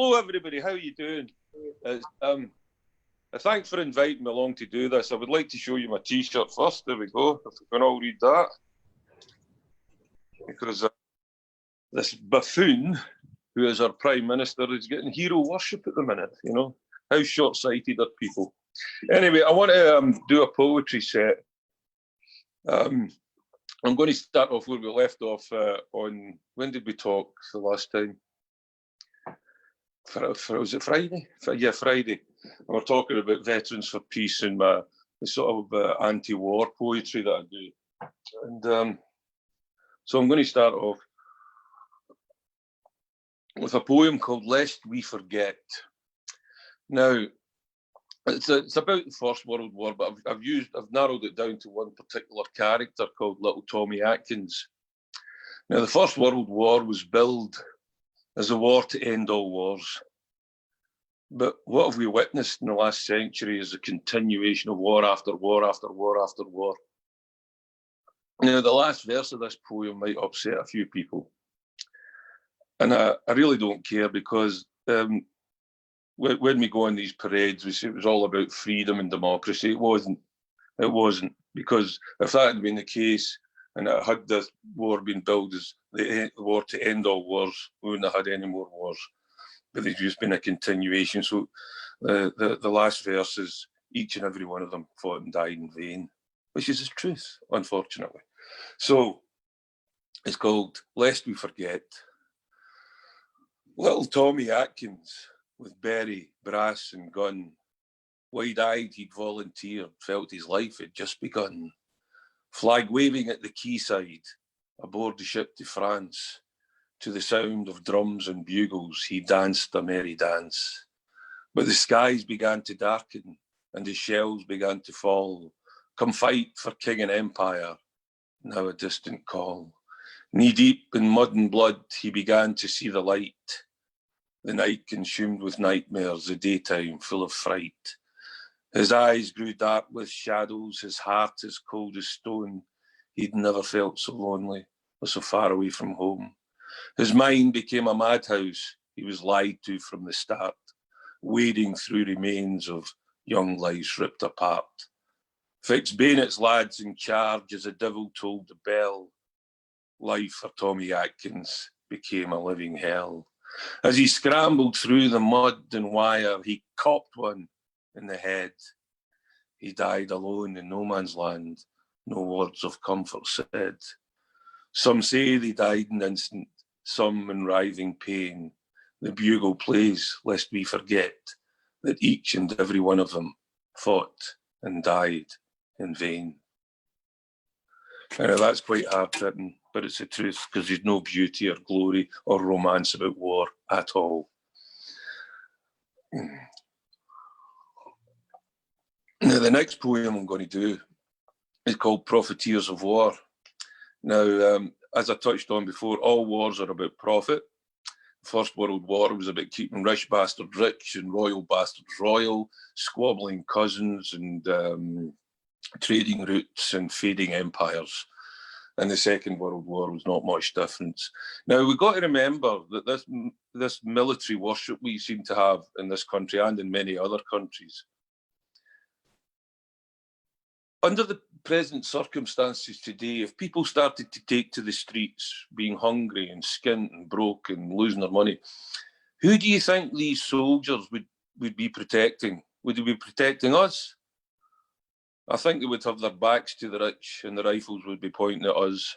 Hello everybody, how are you doing? Thanks for inviting me along to do this. I would like to show you my t-shirt first. There we go, if we can all read that. Because this buffoon, who is our Prime Minister, is getting hero worship at the minute, you know. How short-sighted are people? Anyway, I want to do a poetry set. I'm going to start off where we left off on, when did we talk the last time? Was it Friday? Yeah, Friday. We're talking about Veterans for Peace and the sort of anti-war poetry that I do. And so I'm going to start off with a poem called Lest We Forget. Now, it's about the First World War, but I've narrowed it down to one particular character called Little Tommy Atkins. Now, the First World War was billed as a war to end all wars. But what have we witnessed in the last century is a continuation of war after war after war after war. Now, the last verse of this poem might upset a few people. And I really don't care, because when we go on these parades, we say it was all about freedom and democracy. It wasn't. It wasn't. Because if that had been the case, and it had this war been billed as the war to end all wars, we wouldn't have had any more wars. But there's just been a continuation. So the last verse is, each and every one of them fought and died in vain, which is the truth, unfortunately. So it's called Lest We Forget. Little Tommy Atkins, with berry, brass and gun, wide-eyed he'd volunteered, felt his life had just begun. Flag waving at the quayside, aboard the ship to France, to the sound of drums and bugles, he danced a merry dance. But the skies began to darken, and the shells began to fall. Come fight for king and empire, now a distant call. Knee-deep in mud and blood, he began to see the light. The night consumed with nightmares, the daytime full of fright. His eyes grew dark with shadows, his heart as cold as stone. He'd never felt so lonely or so far away from home. His mind became a madhouse, he was lied to from the start, wading through remains of young lives ripped apart. Fix bayonets, lads, and charge as the devil tolled the bell. Life for Tommy Atkins became a living hell. As he scrambled through the mud and wire, he copped one in the head. He died alone in no man's land, no words of comfort said. Some say they died in an instant, some in writhing pain. The bugle plays, lest we forget that each and every one of them fought and died in vain. That's quite hard-hitting, but it's the truth, because there's no beauty or glory or romance about war at all. Now, the next poem I'm going to do is called Profiteers of War. Now, as I touched on before, all wars are about profit. The First World War was about keeping rich bastards rich and royal bastards royal, squabbling cousins and trading routes and fading empires. And the Second World War was not much different. Now, we've got to remember that this military worship we seem to have in this country and in many other countries, under the present circumstances today, if people started to take to the streets, being hungry and skint and broke and losing their money, who do you think these soldiers would be protecting? Would they be protecting us? I think they would have their backs to the rich and the rifles would be pointing at us.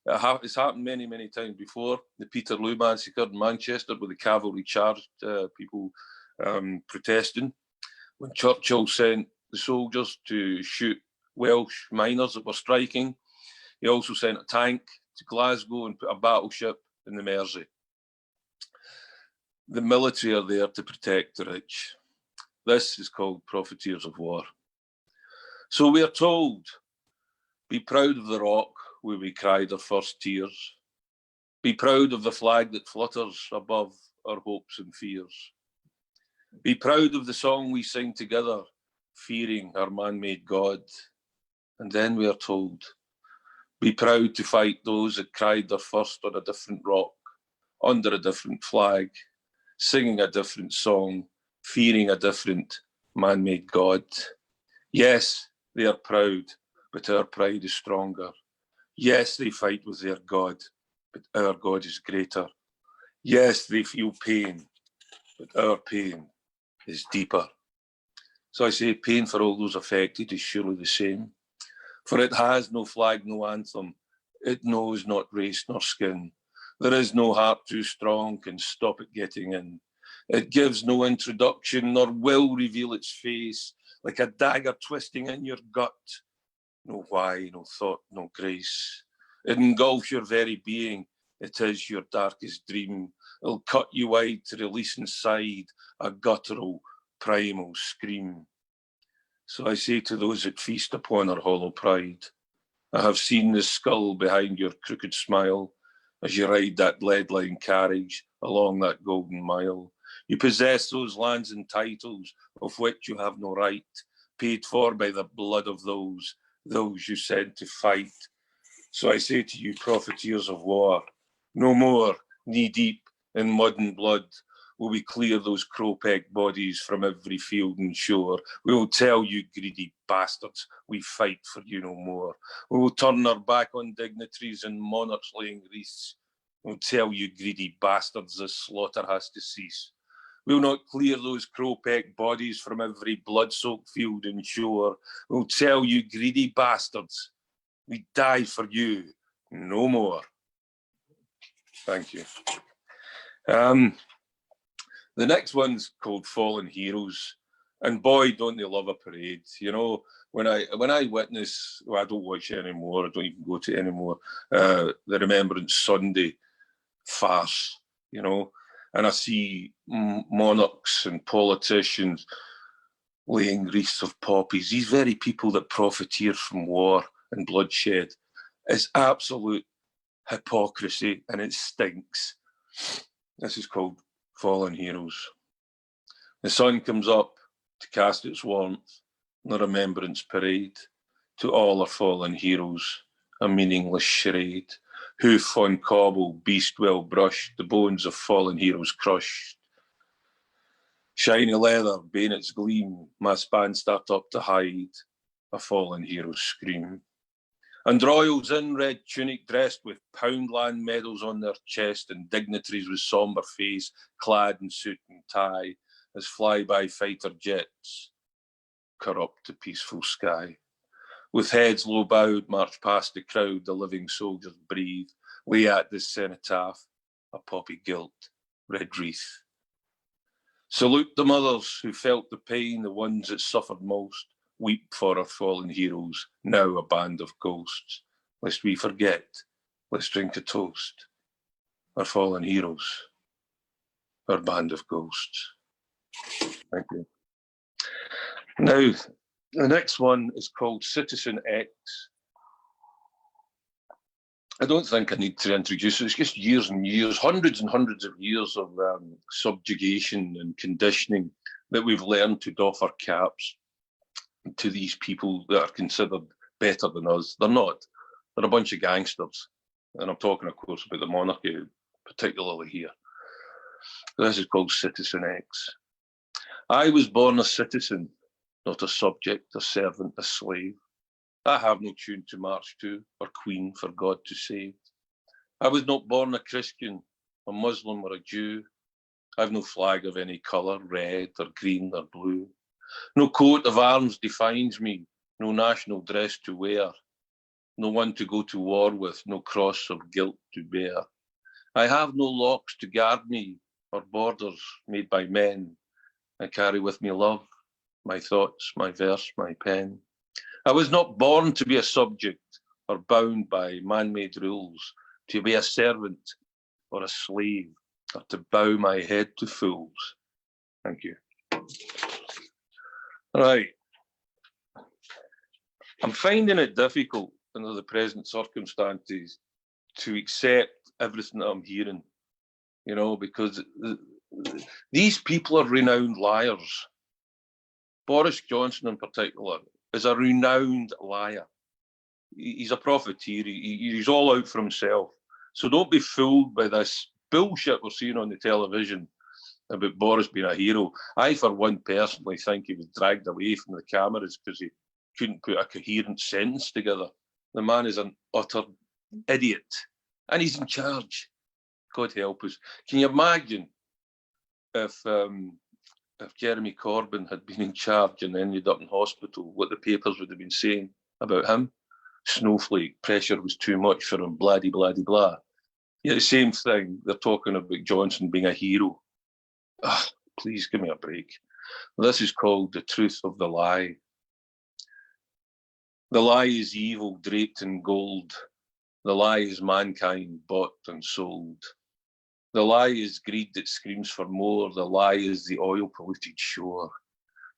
It's happened many, many times before. The Peterloo massacre in Manchester, where the cavalry charged people protesting. When Churchill sent the soldiers to shoot Welsh miners that were striking, he also sent a tank to Glasgow and put a battleship in the Mersey. The military are there to protect the rich. This is called Profiteers of War. So we are told, be proud of the rock where we cried our first tears. Be proud of the flag that flutters above our hopes and fears. Be proud of the song we sing together, fearing our man-made God. And then we are told, be proud to fight those that cried their first on a different rock, under a different flag, singing a different song, fearing a different man-made God. Yes, they are proud, but our pride is stronger. Yes, they fight with their God, but our God is greater. Yes, they feel pain, but our pain is deeper. So I say pain for all those affected is surely the same. For it has no flag, no anthem. It knows not race nor skin. There is no heart too strong can stop it getting in. It gives no introduction nor will reveal its face, like a dagger twisting in your gut. No why, no thought, no grace. It engulfs your very being. It is your darkest dream. It'll cut you wide to release inside a guttural, primal scream. So I say to those that feast upon our hollow pride, I have seen the skull behind your crooked smile as you ride that lead-line carriage along that golden mile. You possess those lands and titles of which you have no right, paid for by the blood of those you sent to fight. So I say to you, profiteers of war, no more knee-deep in mud and blood will we clear those crow-pecked bodies from every field and shore. We will tell you, greedy bastards, we fight for you no more. We will turn our back on dignitaries and monarchs laying wreaths. We will tell you, greedy bastards, this slaughter has to cease. We will not clear those crow-pecked bodies from every blood-soaked field and shore. We will tell you, greedy bastards, we die for you no more. Thank you. The next one's called Fallen Heroes, and boy, don't they love a parade. You know, when I witness, well, I don't watch it anymore, I don't even go to it anymore, the Remembrance Sunday farce, you know, and I see monarchs and politicians laying wreaths of poppies, these very people that profiteer from war and bloodshed. It's absolute hypocrisy and it stinks. This is called Fallen Heroes. The sun comes up to cast its warmth on the remembrance parade. To all our fallen heroes, a meaningless charade. Hoof on cobble, beast well brushed, the bones of fallen heroes crushed. Shiny leather, bayonets gleam, mass bands start up to hide a fallen hero's scream. And royals in red tunic dressed with Poundland medals on their chest and dignitaries with sombre face clad in suit and tie as fly-by fighter jets corrupt the peaceful sky. With heads low bowed march past the crowd, the living soldiers breathe, lay at the cenotaph a poppy gilt red wreath. Salute the mothers who felt the pain, the ones that suffered most. Weep for our fallen heroes, now a band of ghosts. Lest we forget, let's drink a toast. Our fallen heroes, our band of ghosts. Thank you. Now, the next one is called Citizen X. I don't think I need to introduce it. It's just years and years, hundreds and hundreds of years of subjugation and conditioning that we've learned to doff our caps to these people that are considered better than us. They're not. They're a bunch of gangsters. And I'm talking, of course, about the monarchy, particularly here. This is called Citizen X. I was born a citizen, not a subject, a servant, a slave. I have no tune to march to, or queen for God to save. I was not born a Christian, a Muslim, or a Jew. I've no flag of any colour, red or green or blue. No coat of arms defines me, no national dress to wear, no one to go to war with, no cross of guilt to bear. I have no locks to guard me, or borders made by men. I carry with me love, my thoughts, my verse, my pen. I was not born to be a subject, or bound by man-made rules, to be a servant or a slave, or to bow my head to fools. Thank you. Right. I'm finding it difficult under the present circumstances to accept everything that I'm hearing, you know, because these people are renowned liars. Boris Johnson in particular is a renowned liar. He's a profiteer. He's all out for himself. So don't be fooled by this bullshit we're seeing on the television about Boris being a hero. I, for one, personally think he was dragged away from the cameras because he couldn't put a coherent sentence together. The man is an utter idiot, and he's in charge. God help us. Can you imagine if Jeremy Corbyn had been in charge and ended up in hospital, what the papers would have been saying about him? Snowflake, pressure was too much for him, blah, blah, blah. Yeah, the same thing. They're talking about Johnson being a hero. Please give me a break. This is called the truth of the lie. The lie is evil draped in gold. The lie is mankind bought and sold. The lie is greed that screams for more. The lie is the oil-polluted shore.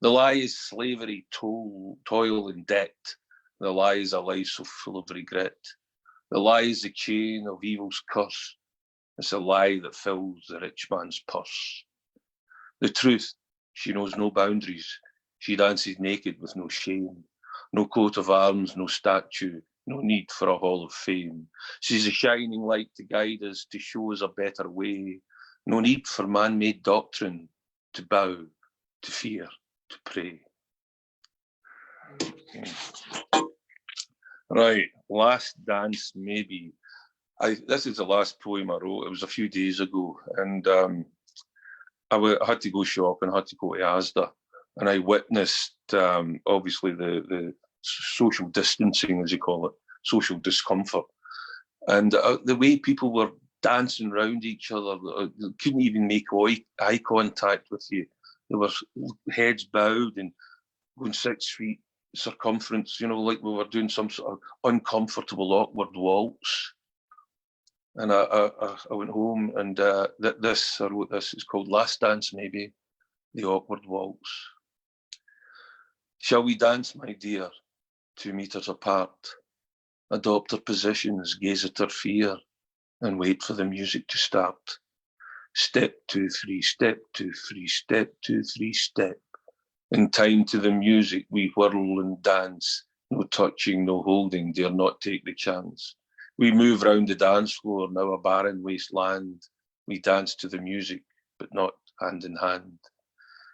The lie is slavery, toil and debt. The lie is a life so full of regret. The lie is the chain of evil's curse. It's a lie that fills the rich man's purse. The truth, she knows no boundaries. She dances naked with no shame. No coat of arms, no statue, no need for a hall of fame. She's a shining light to guide us, to show us a better way. No need for man-made doctrine, to bow, to fear, to pray. Right, last dance, maybe. This is the last poem I wrote. It was a few days ago, and I had to go shopping. I had to go to Asda, and I witnessed, obviously, the social distancing, as you call it, social discomfort. And the way people were dancing around each other, they couldn't even make eye contact with you. They were heads bowed and going 6 feet circumference, like we were doing some sort of uncomfortable, awkward waltz. And I went home and I wrote this, it's called Last Dance, maybe, the awkward waltz. Shall we dance, my dear, 2 meters apart? Adopt our positions, gaze at our fear, and wait for the music to start. Step 2, 3, step 2, 3, step 2, 3, step. In time to the music, we whirl and dance. No touching, no holding, dare not take the chance. We move round the dance floor, now a barren wasteland. We dance to the music, but not hand in hand.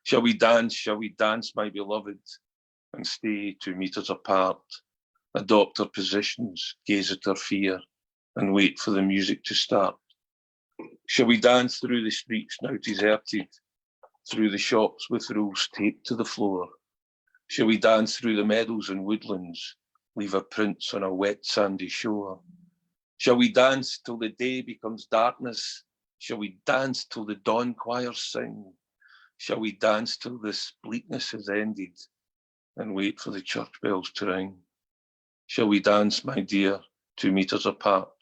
Shall we dance, my beloved, and stay 2 meters apart? Adopt our positions, gaze at our fear, and wait for the music to start. Shall we dance through the streets now deserted, through the shops with rules taped to the floor? Shall we dance through the meadows and woodlands, leave our prints on a wet sandy shore? Shall we dance till the day becomes darkness? Shall we dance till the dawn choirs sing? Shall we dance till this bleakness has ended and wait for the church bells to ring? Shall we dance, my dear, 2 meters apart,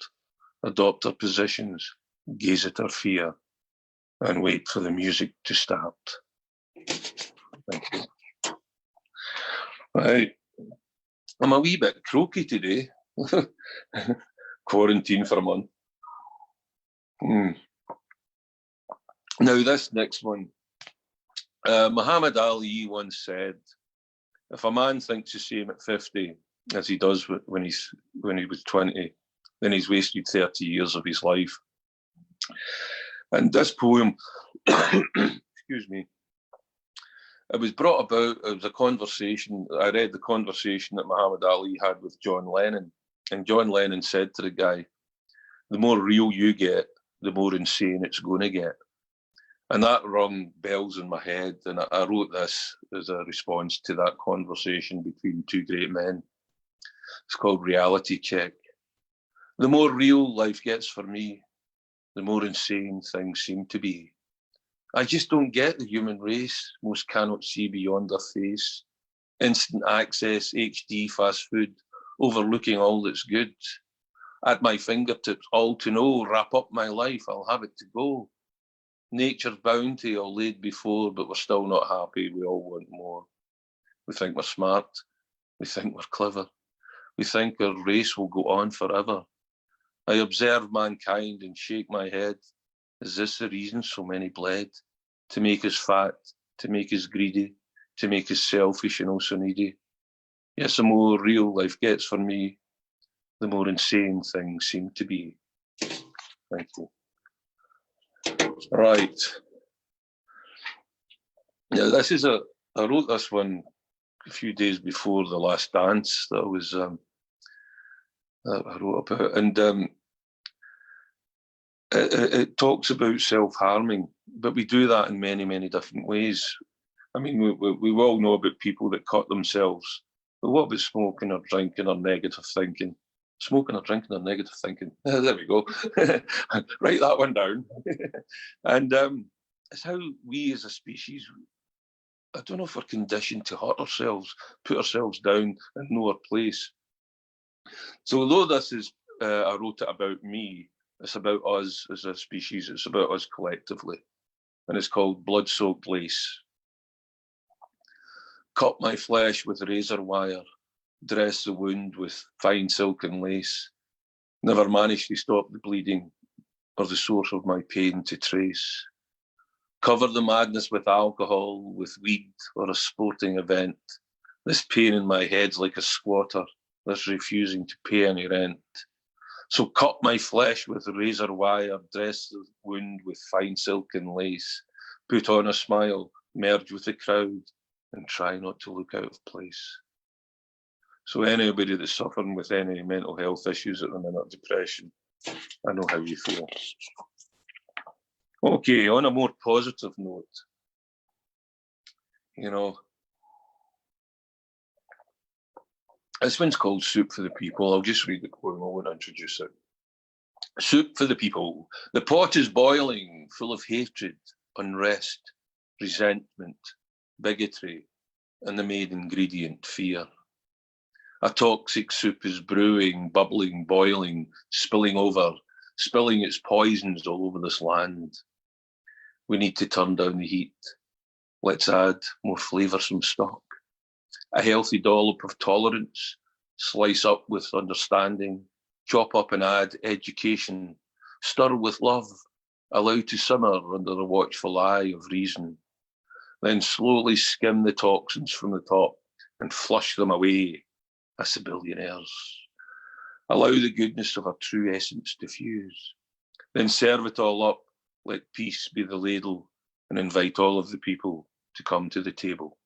adopt our positions, gaze at our fear, and wait for the music to start? Thank you. Right. I'm a wee bit croaky today. Quarantine for a month. Now, this next one. Muhammad Ali once said, if a man thinks the same at 50 as he does when he was 20, then he's wasted 30 years of his life. And this poem, excuse me, it was brought about, it was a conversation, I read the conversation that Muhammad Ali had with John Lennon. And John Lennon said to the guy, the more real you get, the more insane it's going to get. And that rung bells in my head. And I wrote this as a response to that conversation between two great men. It's called Reality Check. The more real life gets for me, the more insane things seem to be. I just don't get the human race. Most cannot see beyond their face. Instant access, HD, fast food, overlooking all that's good. At my fingertips, all to know, wrap up my life, I'll have it to go. Nature's bounty all laid before, but we're still not happy, we all want more. We think we're smart, we think we're clever, we think our race will go on forever. I observe mankind and shake my head. Is this the reason so many bled? To make us fat, to make us greedy, to make us selfish and also needy. Yes, the more real life gets for me, the more insane things seem to be. Thank you. Right. Now, I wrote this one a few days before the last dance that I wrote about, and it talks about self-harming, but we do that in many, many different ways. I mean, we all know about people that cut themselves, but what about smoking or drinking or negative thinking? Smoking or drinking or negative thinking. There we go. Write that one down. And it's how we as a species, I don't know if we're conditioned to hurt ourselves, put ourselves down and know our place. So although this is, I wrote it about me, it's about us as a species, it's about us collectively. And it's called Blood-Soaked Lace. Cut my flesh with razor wire, dress the wound with fine silken lace. Never managed to stop the bleeding or the source of my pain to trace. Cover the madness with alcohol, with weed or a sporting event. This pain in my head's like a squatter that's refusing to pay any rent. So cut my flesh with razor wire, dress the wound with fine silken lace, put on a smile, merge with the crowd, and try not to look out of place. So anybody that's suffering with any mental health issues at the minute, depression, I know how you feel. Okay, on a more positive note, you know, this one's called Soup for the People. I'll just read the poem, I won't introduce it. Soup for the people. The pot is boiling, full of hatred, unrest, resentment, bigotry, and the main ingredient, fear. A toxic soup is brewing, bubbling, boiling, spilling over, spilling its poisons all over this land. We need to turn down the heat. Let's add more flavoursome stock. A healthy dollop of tolerance, slice up with understanding, chop up and add education, stir with love, allow to simmer under the watchful eye of reason. Then slowly skim the toxins from the top and flush them away as the billionaires. Allow the goodness of our true essence to fuse. Then serve it all up, let peace be the ladle, and invite all of the people to come to the table.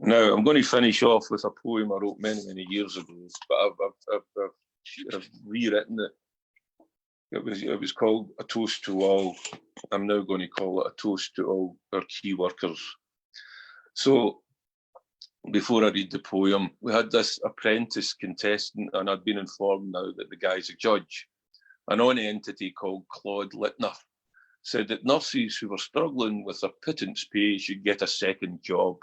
Now, I'm going to finish off with a poem I wrote many, many years ago, but I've rewritten it. It was called A Toast to All. I'm now going to call it A Toast to All Our Key Workers. So, before I read the poem, we had this apprentice contestant, and I'd been informed now that the guy's a judge. An entity called Claude Littner said that nurses who were struggling with a pittance pay should get a second job.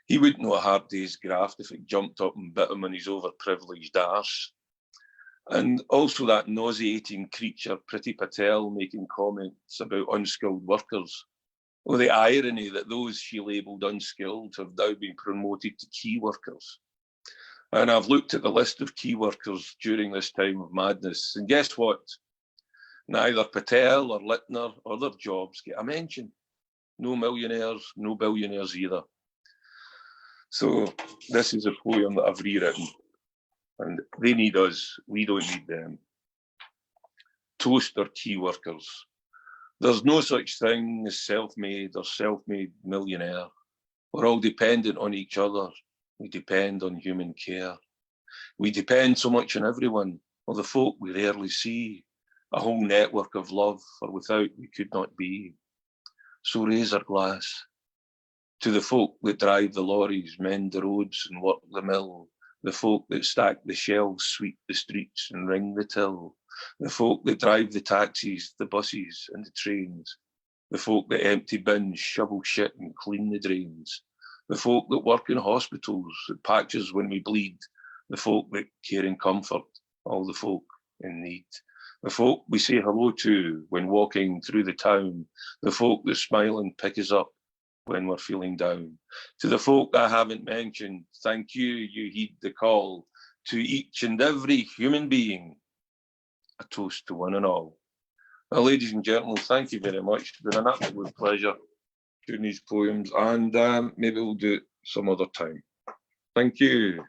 He wouldn't know a hard day's graft if it jumped up and bit him in his overprivileged arse. And also that nauseating creature, Priti Patel, making comments about unskilled workers. Well, the irony that those she labelled unskilled have now been promoted to key workers. And I've looked at the list of key workers during this time of madness, and guess what? Neither Patel or Littner or their jobs get a mention. No millionaires, no billionaires either. So this is a poem that I've rewritten, and they need us, we don't need them. Toast our key workers. There's no such thing as self-made or self-made millionaire. We're all dependent on each other. We depend on human care. We depend so much on everyone, or the folk we rarely see. A whole network of love, for without we could not be. So raise our glass to the folk that drive the lorries, mend the roads and work the mill, the folk that stack the shelves, sweep the streets and ring the till, the folk that drive the taxis, the buses and the trains, the folk that empty bins, shovel shit and clean the drains, the folk that work in hospitals, that patch us when we bleed, the folk that care and comfort all the folk in need. The folk we say hello to when walking through the town, the folk that smile and pick us up when we're feeling down. To the folk I haven't mentioned, thank you, you heed the call. To each and every human being, a toast to one and all. Well, ladies and gentlemen, thank you very much. It's been an absolute pleasure doing these poems, and maybe we'll do it some other time. Thank you.